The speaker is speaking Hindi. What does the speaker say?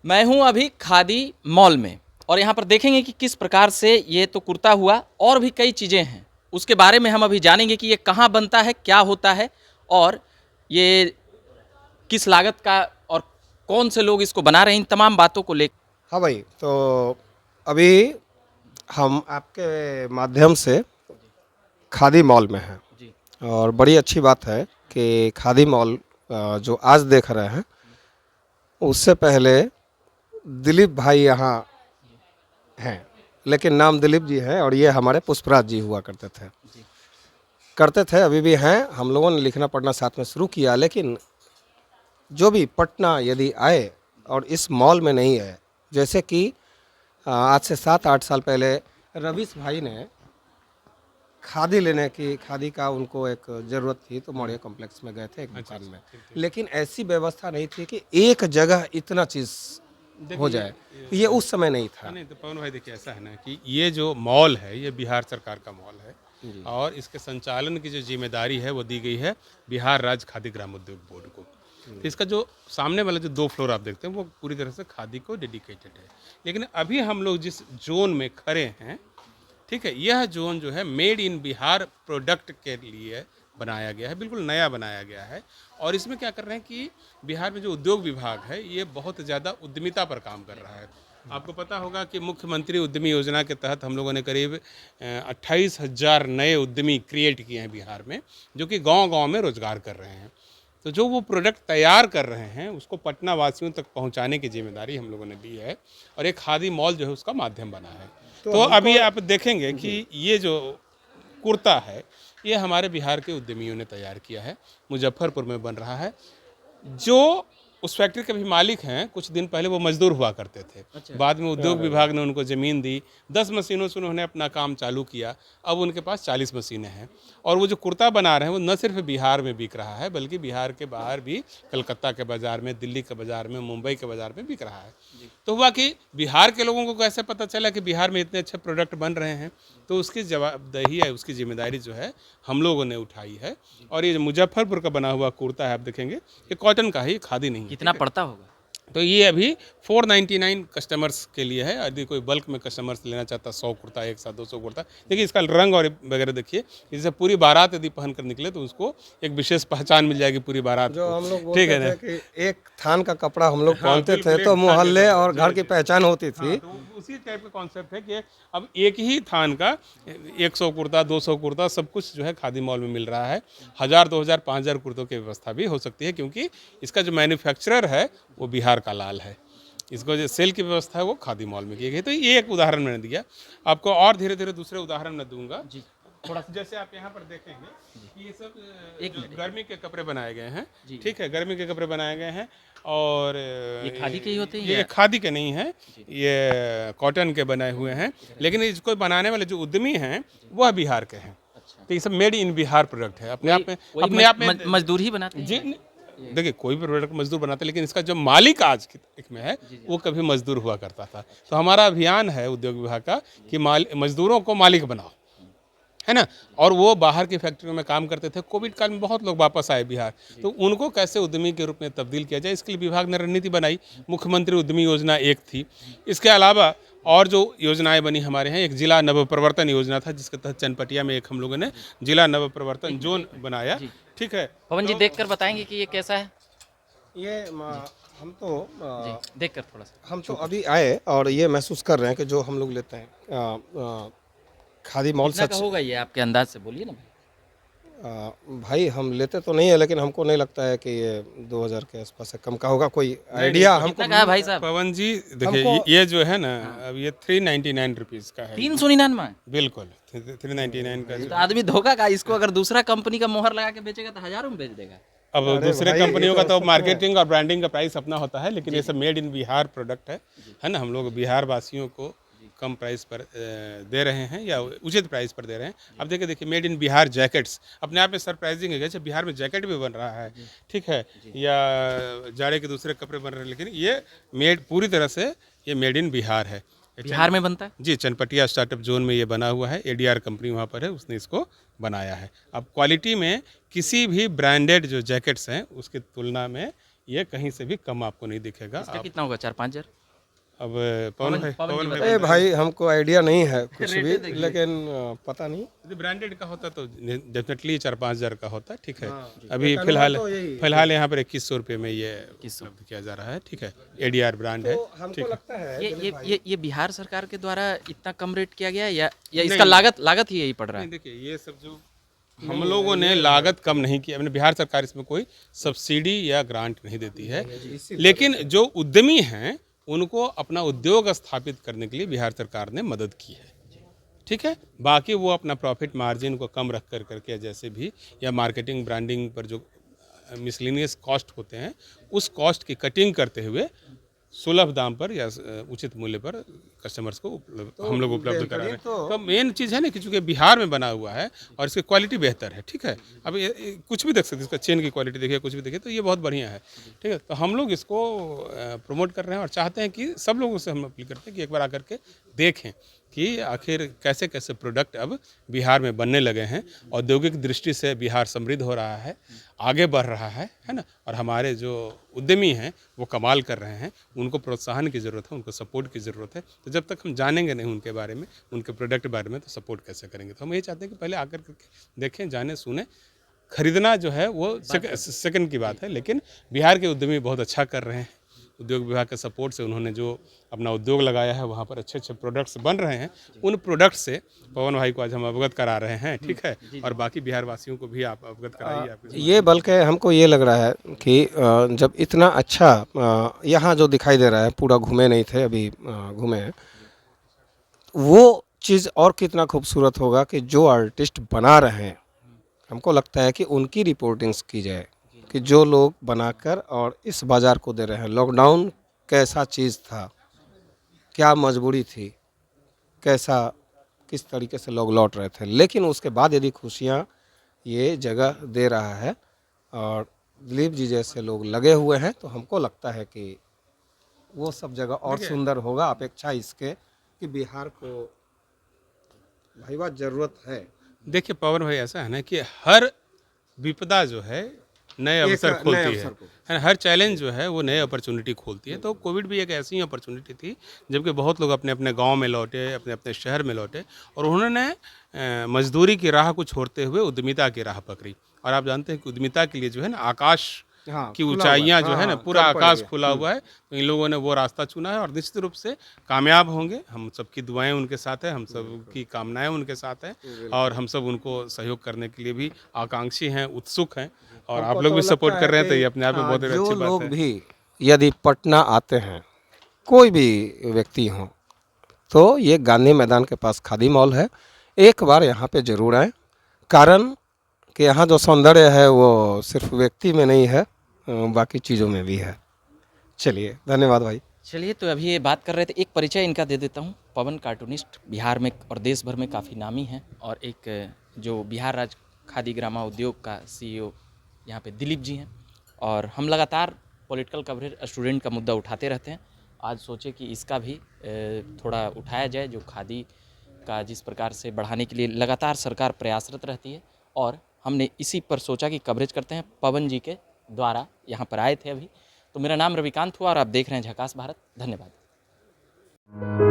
मैं हूं अभी खादी मॉल में और यहाँ पर देखेंगे कि किस प्रकार से ये तो कुर्ता हुआ और भी कई चीज़ें हैं, उसके बारे में हम अभी जानेंगे कि ये कहाँ बनता है, क्या होता है और ये किस लागत का और कौन से लोग इसको बना रहे हैं, इन तमाम बातों को ले। हाँ भाई, तो अभी हम आपके माध्यम से खादी मॉल में हैं जी और बड़ी अच्छी बात है कि खादी मॉल जो आज देख रहे हैं उससे पहले दिलीप भाई यहाँ हैं, लेकिन नाम दिलीप जी है और ये हमारे पुष्पराज जी हुआ करते थे, अभी भी हैं। हम लोगों ने लिखना पढ़ना साथ में शुरू किया, लेकिन जो भी पटना यदि आए और इस मॉल में नहीं है, जैसे कि आज से 7-8 साल पहले रवीश भाई ने खादी लेने की, खादी का उनको एक ज़रूरत थी तो मौर्य कॉम्प्लेक्स में गए थे एक दुकान में, लेकिन ऐसी व्यवस्था नहीं थी कि एक जगह इतना चीज़ हो जाए, ये उस समय नहीं था। नहीं तो पवन भाई देखिए, ऐसा है ना कि ये जो मॉल है ये बिहार सरकार का मॉल है और इसके संचालन की जो जिम्मेदारी है वो दी गई है बिहार राज्य खादी ग्राम उद्योग बोर्ड को। तो इसका जो सामने वाला जो 2 फ्लोर आप देखते हैं वो पूरी तरह से खादी को डेडिकेटेड है। लेकिन अभी हम लोग जिस जोन में खड़े हैं, ठीक है, यह जोन जो है मेड इन बिहार प्रोडक्ट के लिए बनाया गया है, बिल्कुल नया बनाया गया है। और इसमें क्या कर रहे हैं कि बिहार में जो उद्योग विभाग है ये बहुत ज़्यादा उद्यमिता पर काम कर रहा है। आपको पता होगा कि मुख्यमंत्री उद्यमी योजना के तहत हम लोगों ने करीब 28,000 नए उद्यमी क्रिएट किए हैं बिहार में, जो कि गांव-गांव में रोजगार कर रहे हैं। तो जो वो प्रोडक्ट तैयार कर रहे हैं उसको पटना वासियों तक पहुंचाने की जिम्मेदारी हम लोगों ने ली है और एक खादी मॉल जो है उसका माध्यम बना है। तो अभी आप देखेंगे कि ये जो कुर्ता है ये हमारे बिहार के उद्यमियों ने तैयार किया है, मुजफ्फरपुर में बन रहा है। जो उस फैक्ट्री के भी मालिक हैं, कुछ दिन पहले वो मजदूर हुआ करते थे। बाद में उद्योग विभाग ने उनको ज़मीन दी, 10 मशीनों से उन्होंने अपना काम चालू किया। अब उनके पास 40 मशीनें हैं और वो जो कुर्ता बना रहे हैं वो न सिर्फ बिहार में बिक रहा है बल्कि बिहार के बाहर भी, कलकत्ता के बाज़ार में, दिल्ली के बाज़ार में, मुंबई के बाज़ार में बिक रहा है। तो हुआ कि बिहार के लोगों को कैसे पता चला कि बिहार में इतने अच्छे प्रोडक्ट बन रहे हैं, तो उसकी जवाबदेही है, उसकी जिम्मेदारी जो है हम लोगों ने उठाई है। और ये जो मुजफ्फरपुर का बना हुआ कुर्ता है आप देखेंगे ये कॉटन का ही, खादी नहीं है। कितना पड़ता होगा? तो ये अभी 499 कस्टमर्स के लिए है। यदि कोई बल्क में कस्टमर्स लेना चाहता है 100 कुर्ता एक साथ, 200 कुर्ता, देखिए इसका रंग और वगैरह देखिए, जैसे पूरी बारात यदि पहन कर निकले तो उसको एक विशेष पहचान मिल जाएगी पूरी बारात जो को। हम लोग ठीक बोलते है ना? थे कि एक थान का कपड़ा हम लोग हाँ, पहनते बिल्कुल, थे एक तो थान मोहल्ले का और कपड़ा, घर की जी, पहचान होती थी। हाँ, तो उसी टाइप का कॉन्सेप्ट है कि अब एक ही थान का 100 कुर्ता, 200 कुर्ता, सब कुछ जो है खादी मॉल में मिल रहा है। 1000, 2000, 5000 कुर्तों की व्यवस्था भी हो सकती है, क्योंकि इसका जो मैन्युफैक्चरर है वो बिहार का लाल है। इसको जो सेल की व्यवस्था है वो खादी मॉल में की गई। तो ये एक उदाहरण मैंने दिया, आपको और धीरे धीरे दूसरे उदाहरण मैं दूंगा। जी थोड़ा सा जैसे आप यहाँ पर देखेंगे कि ये सब एक जो मिनट। गर्मी के कपड़े बनाए गए हैं, जी। ठीक है, गर्मी के कपड़े बनाए गए हैं। और ये खादी के ही होते हैं ये या? खादी के नहीं है, ये कॉटन के बनाए हुए हैं, लेकिन इसको बनाने वाले जो उद्यमी हैं वह बिहार के हैं। तो ये सब मेड इन बिहार प्रोडक्ट है। अपने आप में मजदूर ही बनाते हैं? जी, देखिए कोई भी प्रोडक्ट मजदूर बनाता है, लेकिन इसका जो मालिक आज की तारीख में है वो कभी मजदूर हुआ करता था। तो हमारा अभियान है उद्योग विभाग का कि मजदूरों को मालिक बनाओ, है ना। और वो बाहर की फैक्ट्रियों में काम करते थे। कोविड काल में बहुत लोग वापस आए बिहार, तो उनको कैसे उद्यमी के रूप में तब्दील किया जाए, इसके लिए विभाग ने रणनीति बनाई। मुख्यमंत्री उद्यमी योजना एक थी। इसके अलावा और जो योजनाएं बनी हमारे यहाँ, एक जिला नवप्रवर्तन योजना था जिसके तहत चनपटिया में एक हम लोगों ने जिला नवप्रवर्तन जोन बनाया। ठीक है, पवन जी देखकर बताएंगे कि ये कैसा है? ये हम तो जी देखकर थोड़ा सा। हम तो अभी आए और ये महसूस कर रहे हैं कि जो हम लोग लेते हैं खादी मॉल कितना सच का होगा ये आपके अंदाज से, बोलिए ना भाई। भाई हम लेते तो नहीं है, लेकिन हमको नहीं लगता है कि ये 2000 के आसपास से कम का होगा। कोई आइडिया हमको कितना का है भाई साहब? पवन जी देखिए, ये जो है ना, अब ये 399 रुपीज़ का है। 399 में? बिल्कुल 399 का। तो आदमी धोखा का, इसको अगर दूसरा कंपनी का मोहर लगा के बेचेगा तो हज़ारों में बेच देगा। अब दूसरे कंपनियों का तो मार्केटिंग और ब्रांडिंग का प्राइस अपना होता है, लेकिन ये सब मेड इन बिहार प्रोडक्ट है ना। हम लोग बिहार वासियों को कम प्राइस पर दे रहे हैं या उचित प्राइस पर दे रहे हैं। अब देखिए मेड इन बिहार जैकेट्स अपने आप में सरप्राइजिंग है, जैसे बिहार में जैकेट भी बन रहा है, ठीक है, या जाड़े के दूसरे कपड़े बन रहे हैं, लेकिन ये पूरी तरह से ये मेड इन बिहार है। बिहार में बनता है जी, चनपटिया स्टार्टअप जोन में ये बना हुआ है। एडीआर कंपनी वहाँ पर है, उसने इसको बनाया है। अब क्वालिटी में किसी भी ब्रांडेड जो जैकेट्स हैं उसकी तुलना में ये कहीं से भी कम आपको नहीं दिखेगा। इसका कितना होगा, 4-5 हज़ार? अब पवन भाई, पवन जी पवन अरे भाई हमको आइडिया नहीं है कुछ भी, रेटें देखिए। लेकिन पता नहीं। यदि ब्रांडेड का होता तो डेफिनेटली 4-5 हज़ार का होता, ठीक है। अभी एक फिलहाल अनुभव तो यही है। फिलहाल यहाँ पर 2100 रुपये में ये 2100 उपलब्ध किया जा रहा है, ठीक है। ADR ब्रांड है, तो हमको लगता है ये बिहार सरकार के द्वारा इतना कम रेट किया गया है या इसका लागत ही यही पड़ रहा नहीं। है? देखिए ये सब जो हम लोगों ने लागत कम नहीं की, अपने बिहार सरकार इसमें कोई सब्सिडी या ग्रांट नहीं देती है, लेकिन जो उद्यमी हैं उनको अपना उद्योग स्थापित करने के लिए बिहार सरकार ने मदद की है, ठीक है। बाकी वो अपना प्रॉफिट मार्जिन को कम रख कर करके जैसे भी, या मार्केटिंग ब्रांडिंग पर जो मिसलिनियस कॉस्ट होते हैं उस कॉस्ट की कटिंग करते हुए सुलभ दाम पर या उचित मूल्य पर कस्टमर्स को हम लोग उपलब्ध करा रहे हैं। तो मेन चीज़ है ना कि चूंकि बिहार में बना हुआ है और इसकी क्वालिटी बेहतर है, ठीक है। अब ये कुछ भी देख सकते हैं, इसका चेन की क्वालिटी देखिए, कुछ भी देखिए, तो ये बहुत बढ़िया है, ठीक है। तो हम लोग इसको प्रमोट कर रहे हैं और चाहते हैं कि सब लोगों से हम अपील करते हैं कि एक बार आकर के देखें कि आखिर कैसे कैसे प्रोडक्ट अब बिहार में बनने लगे हैं। औद्योगिक दृष्टि से बिहार समृद्ध हो रहा है, आगे बढ़ रहा है ना। और हमारे जो उद्यमी हैं वो कमाल कर रहे हैं, उनको प्रोत्साहन की ज़रूरत है, उनको सपोर्ट की ज़रूरत है। तो जब तक हम जानेंगे नहीं उनके बारे में, उनके प्रोडक्ट के बारे में, तो सपोर्ट कैसे करेंगे। तो हम यही चाहते हैं कि पहले आकर करके देखें, जानें, सुने। खरीदना जो है वो सेकंड की बात है, लेकिन बिहार के उद्यमी बहुत अच्छा कर रहे हैं। उद्योग विभाग के सपोर्ट से उन्होंने जो अपना उद्योग लगाया है वहाँ पर अच्छे अच्छे प्रोडक्ट्स बन रहे हैं। उन प्रोडक्ट से पवन भाई को आज हम अवगत करा रहे हैं, ठीक है। और बाकी बिहार वासियों को भी आप अवगत कराइए। ये बल्कि हमको ये लग रहा है कि जब इतना अच्छा यहाँ जो दिखाई दे रहा है, पूरा घूमे नहीं थे, अभी घूमे हैं, वो चीज़ और कितना खूबसूरत होगा कि जो आर्टिस्ट बना रहे हैं, हमको लगता है कि उनकी रिपोर्टिंग्स की जाए कि जो लोग बनाकर और इस बाज़ार को दे रहे हैं। लॉकडाउन कैसा चीज़ था, क्या मजबूरी थी, कैसा किस तरीके से लोग लौट रहे थे, लेकिन उसके बाद यदि खुशियाँ ये जगह दे रहा है और दिलीप जी जैसे लोग लगे हुए हैं, तो हमको लगता है कि वो सब जगह और सुंदर होगा। अपेक्षा इसके कि बिहार को भाई बात ज़रूरत है। देखिए पवन भाई, ऐसा है ना कि हर विपदा जो है नए अवसर खोलती है ना। हर चैलेंज जो है वो नए अपॉर्चुनिटी खोलती है। तो कोविड भी एक ऐसी ही अपॉर्चुनिटी थी जबकि बहुत लोग अपने अपने गांव में लौटे, अपने अपने शहर में लौटे, और उन्होंने मजदूरी की राह को छोड़ते हुए उद्यमिता की राह पकड़ी। और आप जानते हैं कि उद्यमिता के लिए जो है ना आकाश की ऊंचाइयां जो है ना, पूरा आकाश खुला हुआ है। तो इन लोगों ने वो रास्ता चुना है और निश्चित रूप से कामयाब होंगे। हम सबकी दुआएं उनके साथ है, हम सबकी कामनाएं उनके साथ है, और हम सब उनको सहयोग करने के लिए भी आकांक्षी हैं, उत्सुक हैं। और आप लोग भी सपोर्ट कर रहे हैं, तो ये अपने आप में बहुत अच्छी बात है। लोग भी यदि पटना आते हैं, कोई भी व्यक्ति हो, तो ये गांधी मैदान के पास खादी मॉल है, एक बार यहाँ पे जरूर आएँ। कारण कि यहाँ जो सौंदर्य है वो सिर्फ व्यक्ति में नहीं है, बाकी चीज़ों में भी है। चलिए, धन्यवाद भाई। चलिए, तो अभी ये बात कर रहे थे, एक परिचय इनका दे देता हूँ। पवन कार्टूनिस्ट बिहार में और देश भर में काफ़ी नामी हैं, और एक जो बिहार राज्य खादी ग्रामा उद्योग का CEO यहाँ पे दिलीप जी हैं। और हम लगातार पॉलिटिकल कवरेज, स्टूडेंट का मुद्दा उठाते रहते हैं। आज सोचे कि इसका भी थोड़ा उठाया जाए, जो खादी का जिस प्रकार से बढ़ाने के लिए लगातार सरकार प्रयासरत रहती है, और हमने इसी पर सोचा कि कवरेज करते हैं। पवन जी के द्वारा यहाँ पर आए थे अभी। तो मेरा नाम रविकांत हुआ और आप देख रहे हैं झकास भारत। धन्यवाद।